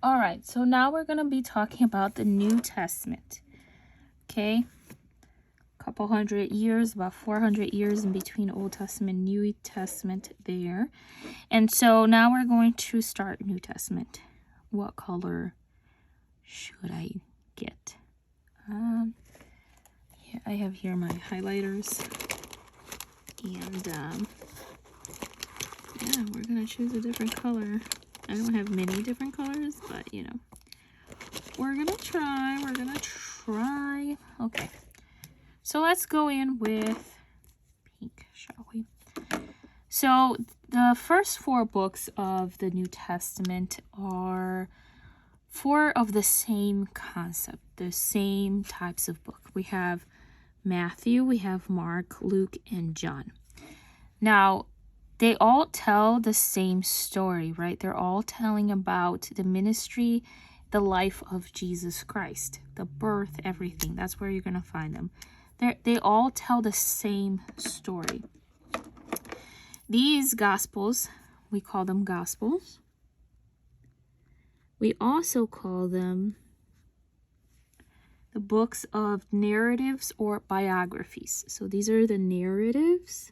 All right, so now we're going to be talking about the New Testament. Okay? Couple hundred years, about 400 years in between Old Testament and New Testament there. And so now we're going to start New Testament. What color should I get? Yeah, I have here my highlighters. And yeah, we're going to choose a different color. I don't have many different colors, but you know. We're going to try. Okay. So let's go in with pink, shall we? So the first 4 books of the New Testament are 4 of the same concept, the same types of book. We have Matthew, we have Mark, Luke, and John. Now, they all tell the same story, right? They're all telling about the ministry, the life of Jesus Christ, the birth, everything. That's where you're going to find them. They all tell the same story. These Gospels, we call them Gospels. We also call them the books of narratives or biographies. So these are the narratives.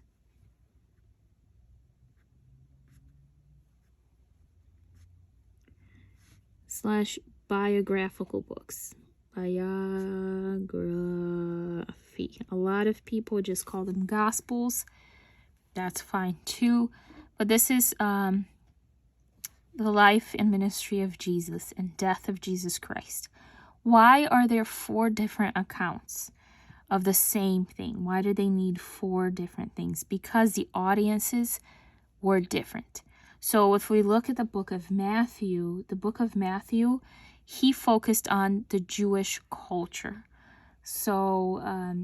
/ biographical books. Biography. A lot of people just call them Gospels. That's fine too. But this is the life and ministry of Jesus and death of Jesus Christ. Why are there 4 different accounts of the same thing? Why do they need 4 different things? Because the audiences were different. So if we look at the book of Matthew, he focused on the Jewish culture. So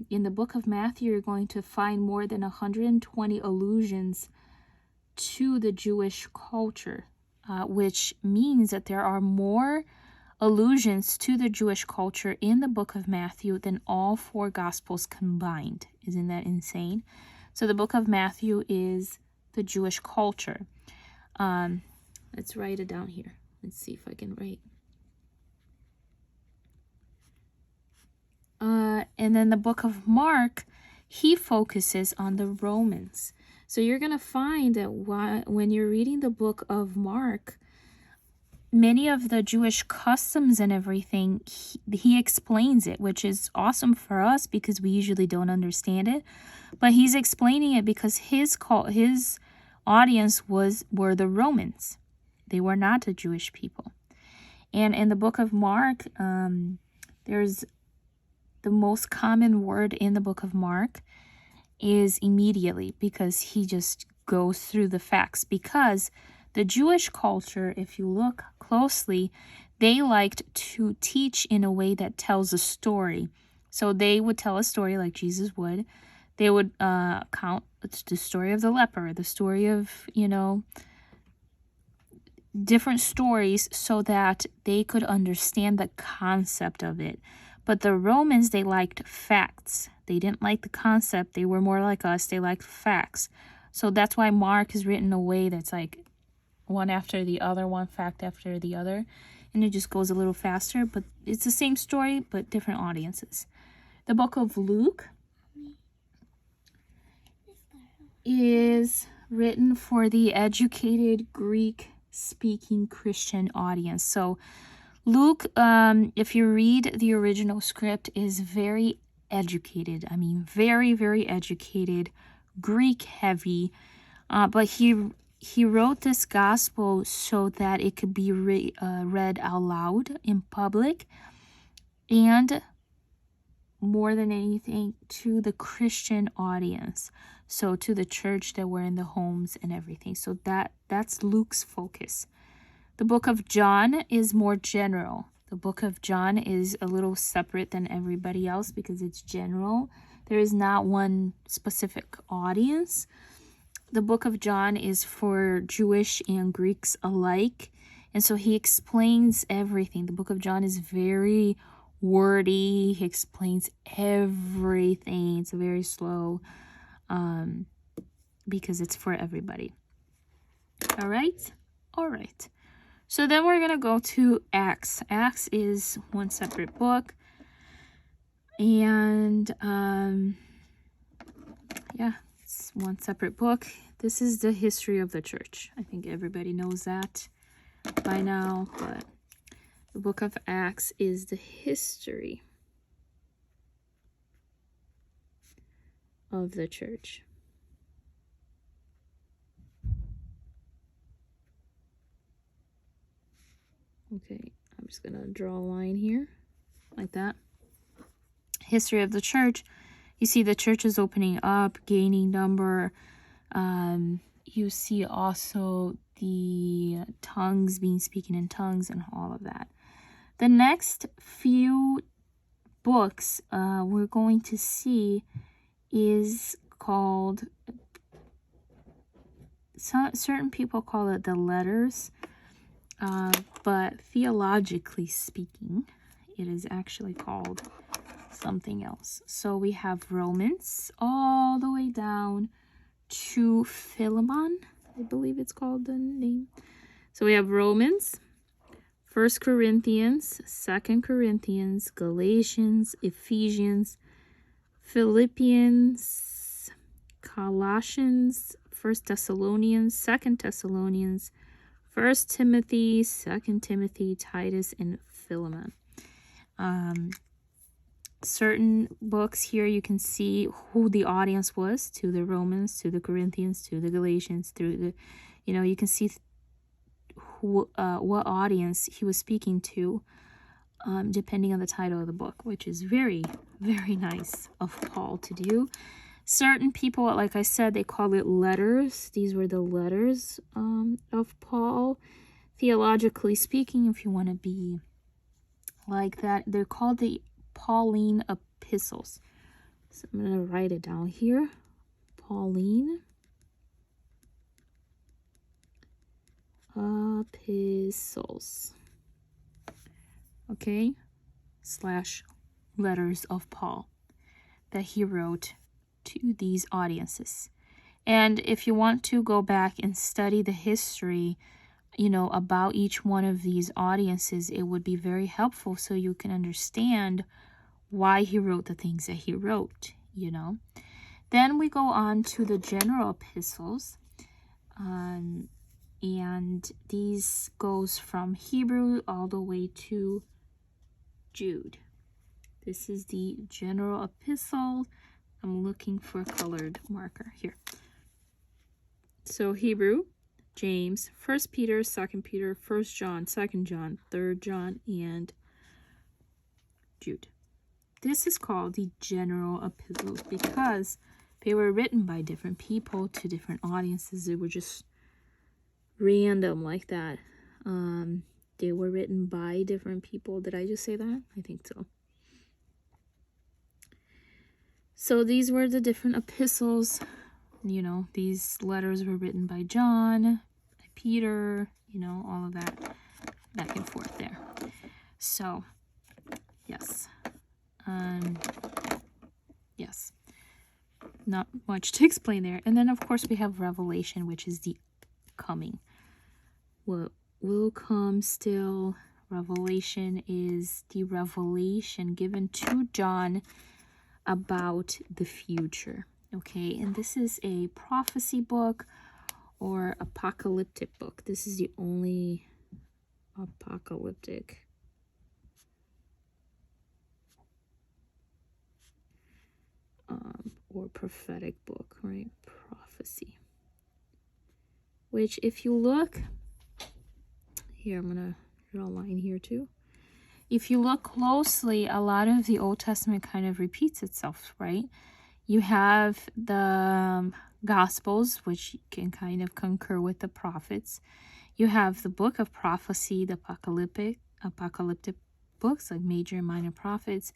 in the book of Matthew, you're going to find more than 120 allusions to the Jewish culture, which means that there are more allusions to the Jewish culture in the book of Matthew than all 4 Gospels combined. Isn't that insane? So the book of Matthew is the Jewish culture. Let's write it down here. Let's see if I can write. And then the book of Mark, he focuses on the Romans. So you're going to find that when you're reading the book of Mark, many of the Jewish customs and everything, he explains it, which is awesome for us because we usually don't understand it. But he's explaining it because his audience were the Romans. They were not the Jewish people. And in the book of Mark, there's the most common word in the book of Mark is immediately, because he just goes through the facts. Because the Jewish culture, if you look closely, they liked to teach in a way that tells a story. So they would tell a story like Jesus would. They would count the story of the leper, the story of, different stories so that they could understand the concept of it. But the Romans, they liked facts. They didn't like the concept. They were more like us. They liked facts. So that's why Mark is written in a way that's like one after the other, one fact after the other. And it just goes a little faster. But it's the same story, but different audiences. The book of Luke is written for the educated Greek-speaking Christian audience. So Luke, if you read the original script, is very educated. I mean, very, very educated, Greek-heavy. But he wrote this gospel so that it could be read out loud in public, and more than anything, to the Christian audience. So to the church that were in the homes and everything. So that's Luke's focus. The book of John is more general. The book of John is a little separate than everybody else because it's general. There is not one specific audience. The book of John is for Jewish and Greeks alike. And so he explains everything. The book of John is very wordy. He explains everything. It's very slow because it's for everybody. All right? All right. So then we're going to go to Acts. Acts is one separate book. And yeah, it's one separate book. This is the history of the church. I think everybody knows that by now, but the book of Acts is the history of the church. Okay, I'm just gonna draw a line here like that. History of the church. You see the church is opening up, gaining number. You see also the tongues, being speaking in tongues and all of that. The next few books we're going to see is called, certain people call it the letters, but theologically speaking, it is actually called something else. So we have Romans all the way down to Philemon, I believe it's called the name. So we have Romans, 1 Corinthians, 2 Corinthians, Galatians, Ephesians, Philippians, Colossians, 1 Thessalonians, 2 Thessalonians, 1 Timothy, 2 Timothy, Titus, and Philemon. Certain books here you can see who the audience was, to the Romans, to the Corinthians, to the Galatians, through the, you can see who, what audience he was speaking to, depending on the title of the book, which is very, very nice of Paul to do. Certain people, like I said, they call it letters. These were the letters of Paul. Theologically speaking, if you want to be like that, they're called the Pauline epistles. So I'm going to write it down here. Pauline epistles. Okay? / letters of Paul that he wrote to these audiences. And if you want to go back and study the history, about each one of these audiences, it would be very helpful so you can understand why he wrote the things that he wrote, Then we go on to the general epistles, and these goes from Hebrew all the way to Jude. This is the general epistle. I'm looking for a colored marker here. So Hebrew, James, 1 Peter, 2 Peter, 1 John, 2 John, 3 John, and Jude. This is called the general epistles because they were written by different people to different audiences. They were just random like that. They were written by different people. Did I just say that? I think so. So these were the different epistles. These letters were written by John, by Peter, all of that back and forth there. So, yes. Yes. Not much to explain there. And then, of course, we have Revelation, which is the coming. What will come still. Revelation is the revelation given to John about the future. Okay, and this is a prophecy book or apocalyptic book. This is the only apocalyptic or prophetic book, right? Prophecy. Which, if you look here, I'm gonna draw a line here too. If you look closely, a lot of the Old Testament kind of repeats itself, right? You have the Gospels, which can kind of concur with the prophets. You have the book of prophecy, the apocalyptic books like major and minor prophets.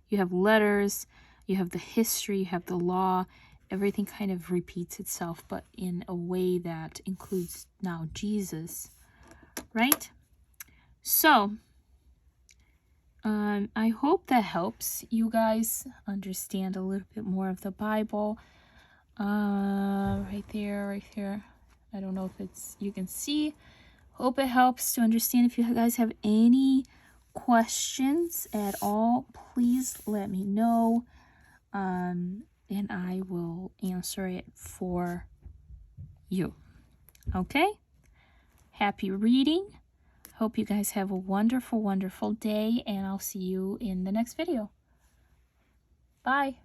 You have letters, you have the history, you have the law. Everything kind of repeats itself, but in a way that includes now Jesus, right? So, I hope that helps you guys understand a little bit more of the Bible. Right there. I don't know if you can see. Hope it helps to understand. If you guys have any questions at all, please let me know, and I will answer it for you. Okay? Happy reading. Hope you guys have a wonderful, wonderful day, and I'll see you in the next video. Bye.